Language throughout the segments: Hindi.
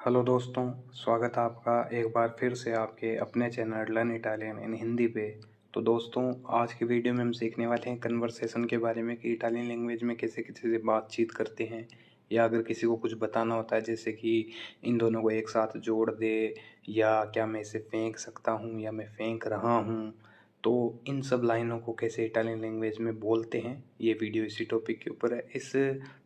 हेलो दोस्तों, स्वागत है आपका एक बार फिर से आपके अपने चैनल लर्न इटालियन इन हिंदी पे। तो दोस्तों, आज की वीडियो में हम सीखने वाले हैं कन्वर्सेशन के बारे में कि इटालियन लैंग्वेज में कैसे किसी से बातचीत करते हैं, या अगर किसी को कुछ बताना होता है जैसे कि इन दोनों को एक साथ जोड़ दे, या क्या मैं इसे फेंक सकता हूँ या मैं फेंक रहा हूँ। तो इन सब लाइनों को कैसे इटालियन लैंग्वेज में बोलते हैं, ये वीडियो इसी टॉपिक के ऊपर है। इस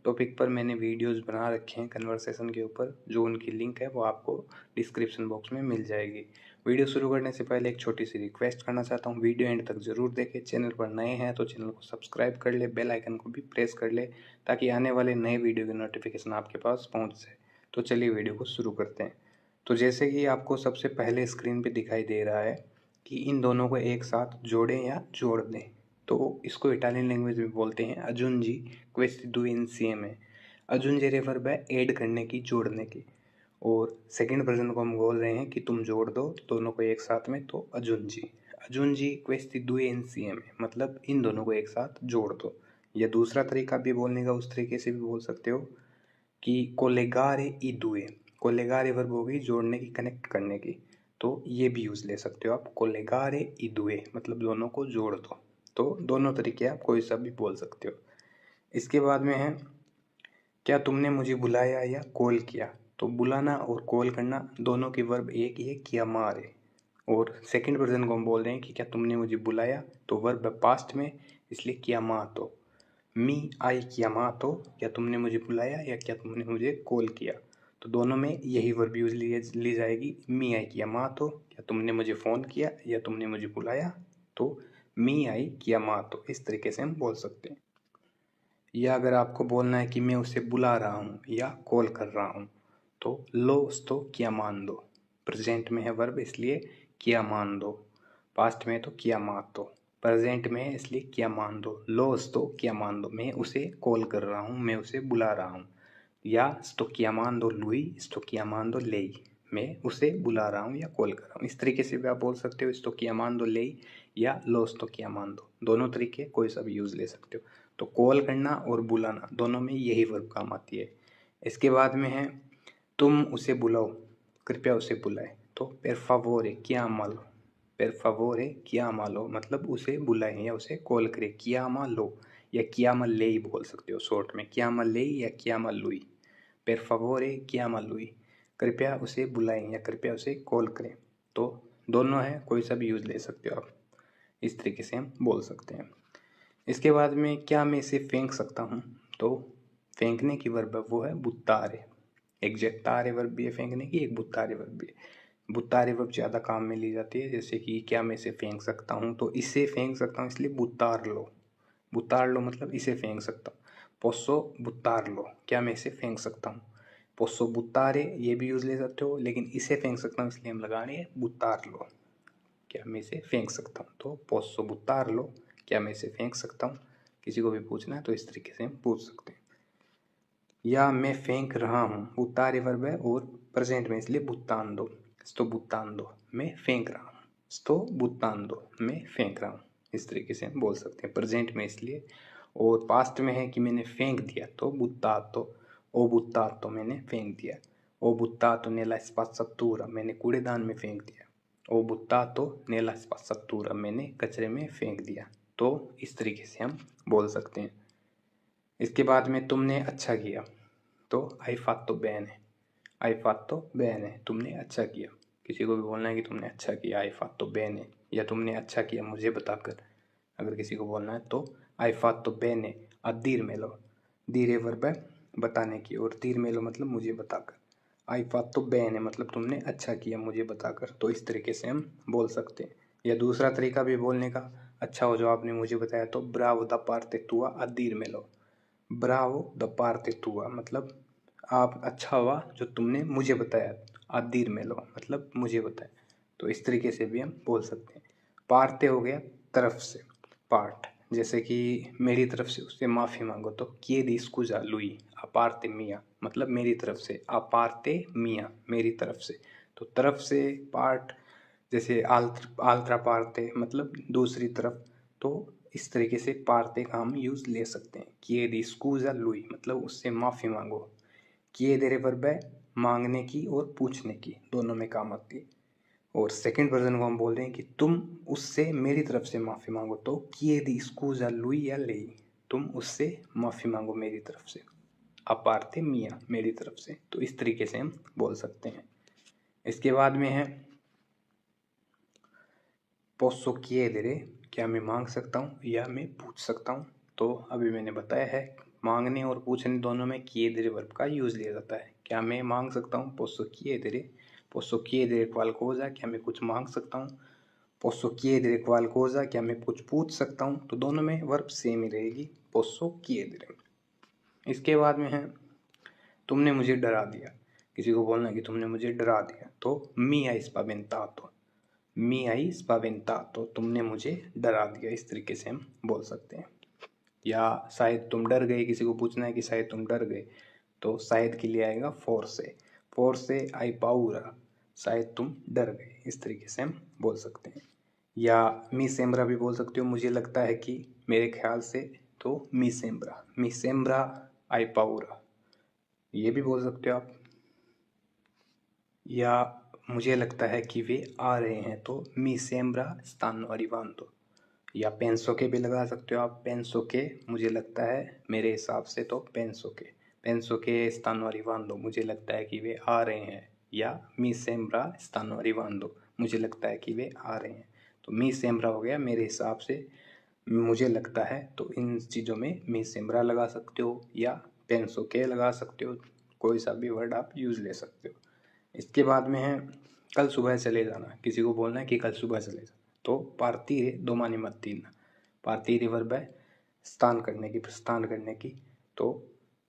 टॉपिक पर मैंने वीडियोस बना रखे हैं कन्वर्सेशन के ऊपर, जो उनकी लिंक है वो आपको डिस्क्रिप्शन बॉक्स में मिल जाएगी। वीडियो शुरू करने से पहले एक छोटी सी रिक्वेस्ट करना चाहता हूँ, वीडियो एंड तक ज़रूर देखें। चैनल पर नए हैं तो चैनल को सब्सक्राइब कर ले, बेल आइकन को भी प्रेस कर ले ताकि आने वाले नए वीडियो की नोटिफिकेशन आपके पास पहुँच जाए। तो चलिए वीडियो को शुरू करते हैं। तो जैसे कि आपको सबसे पहले स्क्रीन पर दिखाई दे रहा है कि इन दोनों को एक साथ जोड़ें या जोड़ दें, तो इसको इटालियन लैंग्वेज में बोलते हैं अजुंजी क्वेस्ट डू इन सी एम है। अजुंजेरे वर्ब है ऐड करने की, जोड़ने की। और सेकंड पर्सन को हम बोल रहे हैं कि तुम जोड़ दो दोनों को एक साथ में, तो अजुंजी। अजुंजी क्वेस्ट डू इन सी एम है, मतलब इन दोनों को एक साथ जोड़ दो। या दूसरा तरीका भी बोलने का, उस तरीके से भी बोल सकते हो कि कोलेगारे ई दुए। कोलेगारे वर्ब होगी जोड़ने की, कनेक्ट करने की, तो ये भी यूज़ ले सकते हो आप। कोलेगारे ई दुए मतलब दोनों को जोड़ दो। तो दोनों तरीके आप कोई सा भी बोल सकते हो। इसके बाद में है क्या तुमने मुझे बुलाया या कॉल किया। तो बुलाना और कॉल करना दोनों की वर्ब एक ही है, किया मारे। और सेकंड पर्सन को हम बोल रहे हैं कि क्या तुमने मुझे बुलाया, तो वर्ब है पास्ट में, इसलिए किया मा। तो मी आई किया मा, तो क्या तुमने मुझे बुलाया या क्या तुमने मुझे कॉल किया। तो दोनों में यही वर्ब यूज ली जाएगी। मी आई किया मा, तो क्या तुमने मुझे फ़ोन किया या तुमने मुझे बुलाया। तो मी आई किया मा, तो इस तरीके से हम बोल सकते हैं। या अगर आपको बोलना है कि मैं उसे बुला रहा हूँ या कॉल कर रहा हूँ, तो लो स्तो किया मान दो। प्रेजेंट में है वर्ब इसलिए किया मान दो, पास्ट में तो किया मात दो, प्रेजेंट में है इसलिए किया मान दो। लो स्तो किया मान दो, मैं उसे कॉल कर रहा हूँ, मैं उसे बुला रहा हूँ। या sto chiamando lui, sto chiamando lei, मैं उसे बुला रहा हूँ या कॉल कर रहा हूँ। इस तरीके से भी आप बोल सकते हो sto chiamando lei या lo sto chiamando, दोनों तरीके कोई सा भी यूज़ ले सकते हो। तो कॉल करना और बुलाना दोनों में यही वर्ब काम आती है। इसके बाद में है तुम उसे बुलाओ, कृपया उसे बुलाए। तो per favore chiamalo, per favore chiamalo मतलब उसे बुलाएं या उसे कॉल करें। chiamalo या chiama lei बोल सकते हो शॉर्ट में, chiama lei या chiama lui। per favore chiama lui, कृपया उसे बुलाएं या कृपया उसे कॉल करें। तो दोनों है, कोई सा भी यूज़ ले सकते हो आप। इस तरीके से हम बोल सकते हैं। इसके बाद में क्या मैं इसे फेंक सकता हूँ, तो फेंकने की वर्ब वो है बुत्तारे। एक जेत्तारे वर्ब भी है फेंकने की, एक बुत्तारे वर्ब भी है। बुत्तारे वर्ब ज़्यादा काम में ली जाती है, जैसे कि क्या मैं इसे फेंक सकता हूँ, तो इसे फेंक सकता हूँ इसलिए बुत्तार लो। बुत्तार लो मतलब इसे फेंक सकता हूँ। पोसो बुत्तार लो, क्या मैं इसे फेंक सकता हूँ। पोसो बुत्तारे ये भी यूज़ ले सकते हो, लेकिन इसे फेंक सकता हूँ इसलिए हम लगा रहे हैं बुत्तार लो। क्या मैं इसे फेंक सकता हूँ, तो पोसो बुत्तार लो, क्या मैं इसे फेंक सकता हूँ। किसी को भी पूछना है तो इस तरीके से हम पूछ सकते हैं। या मैं फेंक रहा हूँ, बुत्तारे वर्ब है और प्रेजेंट में इसलिए बुत्तान दो। स्टो बुत्तान दो, मैं फेंक रहा हूँ। स्टो बुत्तान दो, मैं फेंक रहा हूँ। इस तरीके से हम बोल सकते हैं, प्रेजेंट में इसलिए। और पास्ट में है कि मैंने फेंक दिया, तो बुत्तातो, ओ बुत्तातो मैंने फेंक दिया। ओ बुत्तातो नेला स्पाज़ातुरा, मैंने कूड़ेदान में फेंक दिया। ओ बुत्तातो नेला स्पाज़ातुरा, मैंने कचरे में फेंक दिया। तो इस तरीके से हम बोल सकते हैं। इसके बाद में तुमने अच्छा किया, तो आई फात्तो बेने। आई फात्तो बेने, तुमने अच्छा किया। किसी को भी बोलना है कि तुमने अच्छा किया, आई फात्तो बेने। या तुमने अच्छा किया मुझे बताकर, अगर किसी को बोलना है तो आई फात्तो बेने a dirmelo। दीरे वर्ब है बताने की, और dirmelo मतलब मुझे बताकर। आई फात्तो बेने मतलब तुमने अच्छा किया मुझे बताकर। तो इस तरीके से हम बोल सकते हैं। या दूसरा तरीका भी बोलने का, अच्छा हो जो आपने मुझे बताया, तो ब्रावो दा पार्टे तुआ a dirmelo। Bravo the Partey तुआ मतलब आप अच्छा हुआ जो तुमने मुझे बताया। आदिर में लो मतलब मुझे बताया। तो इस तरीके से भी हम बोल सकते हैं। पार्टे हो गया तरफ से, पार्ट, जैसे कि मेरी तरफ से उससे माफ़ी मांगो, तो किए दी स्कूजा लुई अपार्ते मिया मतलब मेरी तरफ से, अपार्ते मिया मेरी तरफ से। तो तरफ से पार्ट, जैसे आल्त्रा पार्ते मतलब दूसरी तरफ। तो इस तरीके से पार्ते का हम यूज़ ले सकते हैं। किए दी स्कूजा लुई मतलब उससे माफ़ी मांगो। किए देरे वर्ब है मांगने की और पूछने की, दोनों में काम आती है। और सेकंड वर्जन को हम बोल रहे हैं कि तुम उससे मेरी तरफ से माफ़ी मांगो, तो chiedi scusa a lui या lei, तुम उससे माफ़ी मांगो मेरी तरफ से, अपार्ते मिया, मेरी तरफ से। तो इस तरीके से हम बोल सकते हैं। इसके बाद में है पोसो chiedere, क्या मैं मांग सकता हूँ या मैं पूछ सकता हूँ। तो अभी मैंने बताया है मांगने और पूछने दोनों में chiedere वर्ब का यूज़ लिया जाता है। क्या मैं मांग सकता हूँ, पोसो chiedere qualcosa, क्या मैं कुछ मांग सकता हूँ, पोसो chiedere qualcosa, क्या मैं कुछ पूछ सकता हूँ। तो दोनों में वर्ब सेम ही रहेगी, पोसो chiedere। इसके बाद में है तुमने मुझे डरा दिया, किसी को बोलना है कि तुमने मुझे डरा दिया, तो मी hai spaventato, मी hai spaventato, तुमने मुझे डरा दिया, इस तरीके से हम बोल सकते हैं। या शायद तुम डर गए, किसी को पूछना है कि शायद तुम डर गए, तो शायद के लिए आएगा forse hai paura, शायद तुम डर गए, इस तरीके से हम बोल सकते हैं। या मी सेम्ब्रा भी बोल सकते हो, मुझे लगता है कि, मेरे ख्याल से, तो मी सेम्ब्रा आई पाउरा, ये भी बोल सकते हो आप। या मुझे लगता है कि वे आ रहे हैं, तो मी सेम्ब्रा stanno arrivando। या पेंसो के भी लगा सकते हो आप, पेंसो के, मुझे लगता है, मेरे हिसाब से, तो पेंसो के stanno arrivando, मुझे लगता है कि वे आ रहे हैं। या मी सेम्ब्रा stanno arrivando, मुझे लगता है कि वे आ रहे हैं। तो मी सेम्ब्रा हो गया मेरे हिसाब से, मुझे लगता है, तो इन चीज़ों में मी सेम्ब्रा लगा सकते हो या पेंसो के लगा सकते हो, कोई सा भी वर्ड आप यूज़ ले सकते हो। इसके बाद में है कल सुबह चले जाना, किसी को बोलना है कि कल सुबह चले जाना, तो partire domani mattina, partire verb है प्रस्थान करने की। तो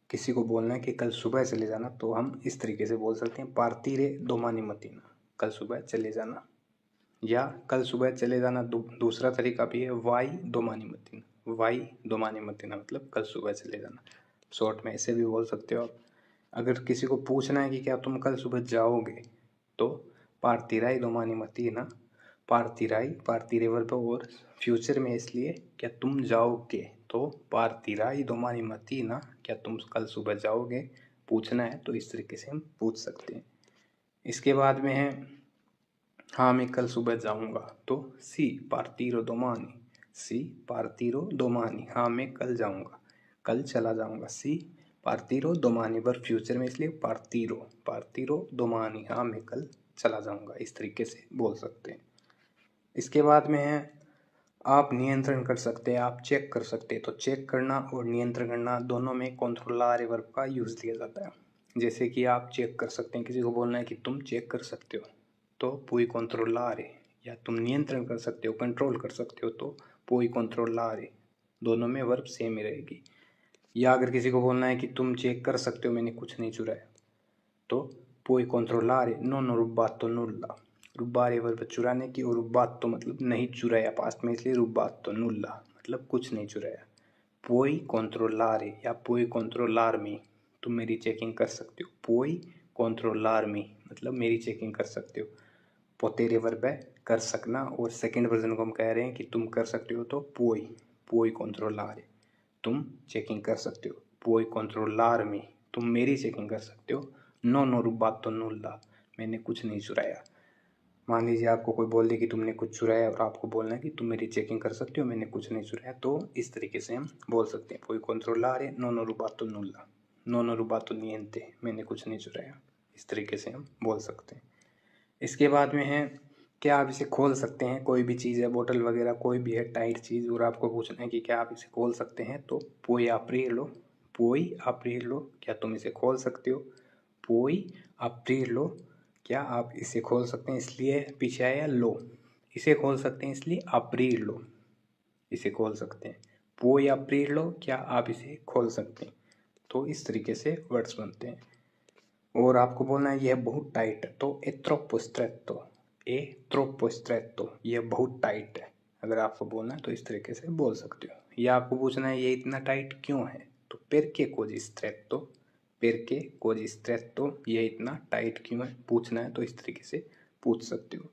किसी को बोलना है कि कल सुबह चले जाना, तो हम इस तरीके से बोल सकते हैं partire domani mattina, कल सुबह चले जाना। या कल सुबह चले जाना दूसरा तरीका भी है, वाई domani mattina, मतलब कल सुबह चले जाना। शॉर्ट में ऐसे भी बोल सकते हो आप। अगर किसी को पूछना है कि क्या तुम कल सुबह जाओगे, तो partirai domani mattina, partire verb और फ्यूचर में, इसलिए क्या तुम जाओगे, तो partirai domani mattina, क्या तुम कल सुबह जाओगे, पूछना है तो इस तरीके से हम पूछ सकते हैं। इसके बाद में है हाँ मैं कल सुबह जाऊँगा, तो सी पार्टीरो दोमानी, हाँ मैं कल जाऊँगा, कल चला जाऊँगा। सी पार्टीरो दोमानी वर्ब फ्यूचर में, इसलिए पार्टीरो दोमानी, हाँ मैं कल चला जाऊँगा, इस तरीके से बोल सकते हैं। इसके बाद में है आप नियंत्रण कर सकते हैं, आप चेक कर सकते हैं। तो चेक करना और नियंत्रण करना दोनों में controllare वर्ब का यूज़ लिया जाता है। जैसे कि आप चेक कर सकते हैं, किसी को बोलना है कि तुम चेक कर सकते हो, तो puoi controllare। या तुम नियंत्रण कर सकते हो, कंट्रोल कर सकते हो, तो puoi controllare, दोनों में वर्ब सेम ही रहेगी। या अगर किसी को बोलना है कि तुम चेक कर सकते हो मैंने कुछ नहीं चुराया, तो puoi controllare non ho rubato nulla, रुबारे वर्ब चुराने की, और रुबातो मतलब नहीं चुराया पास्ट में, इसलिए रुबातो नुल्ला मतलब कुछ नहीं चुराया। पुoi controllare या पुoi controllarmi, तुम मेरी चेकिंग कर सकते हो, पुoi controllarmi मतलब मेरी चेकिंग कर सकते हो। पोतेरे वर्ब है कर सकना, और सेकंड वर्जन को हम कह रहे हैं कि तुम कर सकते हो, तो पुoi controllare, तुम चेकिंग कर सकते हो। पुoi controllarmi, तुम मेरी चेकिंग कर सकते हो। non ho rubato nulla, मैंने कुछ नहीं चुराया। मान लीजिए आपको कोई बोल दे कि तुमने कुछ चुराया, और आपको बोलना है कि तुम मेरी चेकिंग कर सकते हो, मैंने कुछ नहीं चुराया, तो इस तरीके से हम बोल सकते हैं। पुoi controllare non ho rubato nulla, non ho rubato niente, मैंने कुछ नहीं चुराया, इस तरीके से हम बोल सकते हैं। इसके बाद में है क्या आप इसे खोल सकते हैं, कोई भी चीज़ है, बोतल वगैरह कोई भी है टाइट चीज़, और आपको पूछना है कि क्या आप इसे खोल सकते हैं, तो puoi aprirlo, क्या तुम इसे खोल सकते हो। puoi aprirlo, क्या आप इसे खोल सकते हैं, इसलिए पीछे आया लो, इसे खोल सकते हैं इसलिए aprirlo, इसे खोल सकते हैं। puoi aprirlo, क्या आप इसे खोल सकते हैं। तो इस तरीके से वर्ड्स बनते हैं। और आपको बोलना है यह बहुत टाइट है, तो è troppo stretto, यह बहुत टाइट है। अगर आपको बोलना है तो इस तरीके से बोल सकते हो। या आपको पूछना है ये इतना टाइट क्यों है, तो perché così stretto, ये इतना टाइट क्यों है, पूछना है तो इस तरीके से पूछ सकते हो।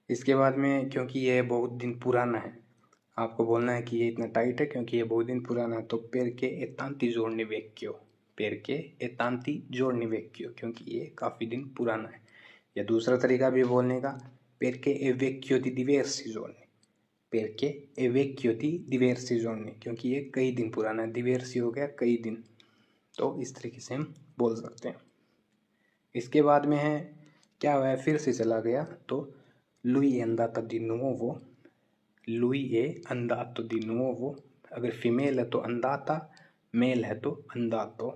इसके बाद में क्योंकि यह बहुत दिन पुराना है, आपको बोलना है कि ये इतना टाइट है क्योंकि ये बहुत दिन पुराना है, तो perché è tanti giorni vecchio, perché è tanti giorni vecchio, क्योंकि ये काफ़ी दिन पुराना है। या दूसरा तरीका भी बोलने का, perché è vecchio di diversi giorni, perché è vecchio di diversi giorni, क्योंकि ये कई दिन पुराना है। diversi हो गया कई दिन, तो इस तरीके से हम बोल सकते हैं। इसके बाद में है क्या हुआ है, फिर से चला गया, तो lui è andato di nuovo, lui è andato di nuovo, अगर फीमेल है तो अंदाता, मेल है तो अंदातो।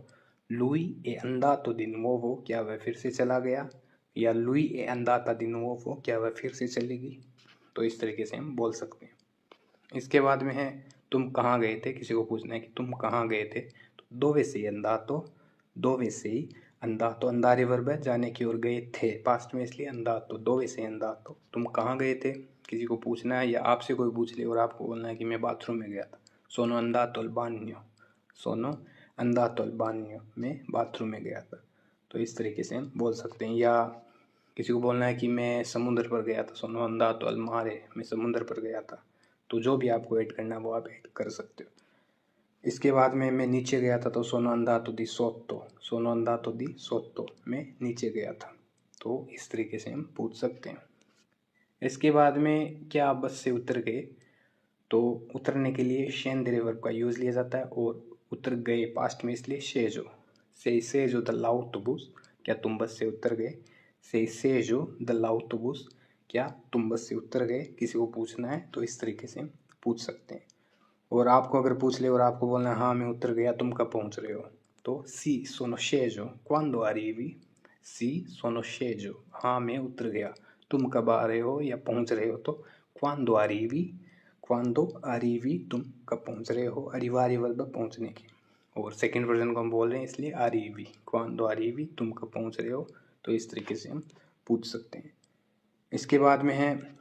lui è andato di nuovo क्या हुआ, फिर से चला गया, या lui è andata di nuovo क्या हुआ, फिर से चलेगी। तो इस तरीके से हम बोल सकते हैं। इसके बाद में है तुम कहाँ गए थे, किसी को पूछना है कि तुम कहाँ गए थे, तो dove sei andato, dove sei andato, अंदारे वर्ब है, जाने की ओर गए थे, पास्ट में इसलिए andato, dove sei andato, तुम कहाँ गए थे, किसी को पूछना है, या आपसे कोई पूछ ले और आपको बोलना है कि मैं बाथरूम में गया था, sono andato al bagno, sono andato al bagno, मैं बाथरूम में गया था। तो इस तरीके से हम बोल सकते हैं। या किसी को बोलना है कि मैं समुद्र पर गया था, sono andato al mare, मैं समुद्र पर गया था। तो जो भी आपको ऐड करना है वो आप ऐड कर सकते हो। इसके बाद में मैं नीचे गया था, तो sono andato di sotto, sono andato di sotto, मैं नीचे गया था। तो इस तरीके से हम पूछ सकते हैं। इसके बाद में क्या आप बस से उतर गए, तो उतरने के लिए scendere वर्ब का यूज़ लिया जाता है, और उतर गए पास्ट में इसलिए sceso, sei sceso dall'autobus, क्या तुम बस से उतर गए, sei sceso dall'autobus, क्या तुम बस से उतर गए, किसी को पूछना है तो इस तरीके से पूछ सकते हैं। और आपको अगर पूछ ले और आपको बोलना है हाँ मैं उतर गया, तुम कब पहुंच रहे हो, तो sì sono sceso quando arrivi, sì sono sceso, हाँ मैं उतर गया, तुम कब आ रहे हो या पहुंच रहे हो, तो quando arrivi, quando arrivi तुम कब पहुंच रहे हो, arrivare वर्ब पहुंचने की, और सेकंड वर्जन को हम बोल रहे हैं इसलिए arrivi, quando arrivi तुम कब पहुंच रहे हो। तो इस तरीके से हम पूछ सकते हैं। इसके बाद में है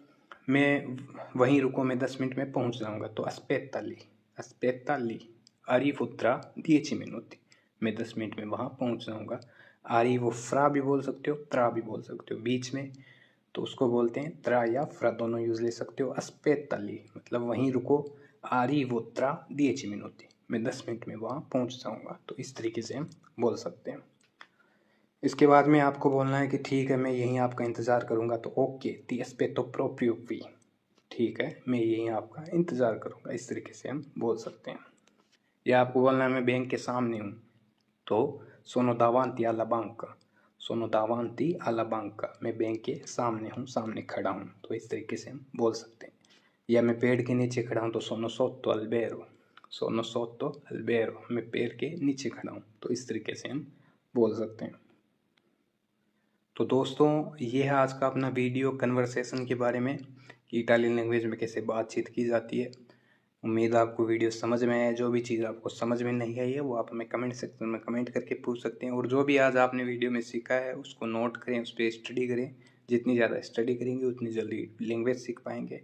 मैं वहीं रुको, मैं 10 मिनट में पहुंच जाऊंगा, तो aspetta lì, aspetta lì, arrivo tra 10 minuti, मैं 10 मिनट में वहाँ पहुंच जाऊंगा। arrivo fra भी बोल सकते हो, tra भी बोल सकते हो, बीच में तो उसको बोलते हैं tra या fra, दोनों यूज ले सकते हो। aspetta lì मतलब वहीं रुको, arrivo tra 10 minuti, मैं 10 मिनट में वहाँ पहुंच जाऊंगा। तो इस तरीके से हम बोल सकते हैं। इसके बाद में आपको बोलना है कि ठीक है मैं यहीं आपका इंतज़ार करूँगा, तो okay ti aspetto proprio qui, ठीक है मैं यहीं आपका इंतज़ार करूँगा, इस तरीके से हम बोल सकते हैं। या आपको बोलना है मैं बैंक के सामने हूँ, तो sono davanti alla banca, sono davanti alla banca, मैं बैंक के सामने हूँ, सामने खड़ा हूँ, तो इस तरीके से हम बोल सकते हैं। या मैं पेड़ के नीचे खड़ा हूँ, तो sono sotto albero, sono sotto albero, मैं पेड़ के नीचे खड़ा हूँ, तो इस तरीके से हम बोल सकते हैं। तो दोस्तों ये है आज का अपना वीडियो कन्वर्सेशन के बारे में कि इटालियन लैंग्वेज में कैसे बातचीत की जाती है। उम्मीद आपको वीडियो समझ में आया। जो भी चीज़ आपको समझ में नहीं आई है वो आप हमें कमेंट सेक्शन में कमेंट करके पूछ सकते हैं, और जो भी आज आपने वीडियो में सीखा है उसको नोट करें, उस पर स्टडी करें। जितनी ज़्यादा स्टडी करेंगे उतनी जल्दी लैंग्वेज सीख पाएंगे।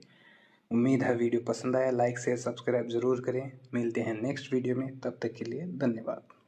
उम्मीद है वीडियो पसंद आया, लाइक शेयर सब्सक्राइब ज़रूर करें। मिलते हैं नेक्स्ट वीडियो में, तब तक के लिए धन्यवाद।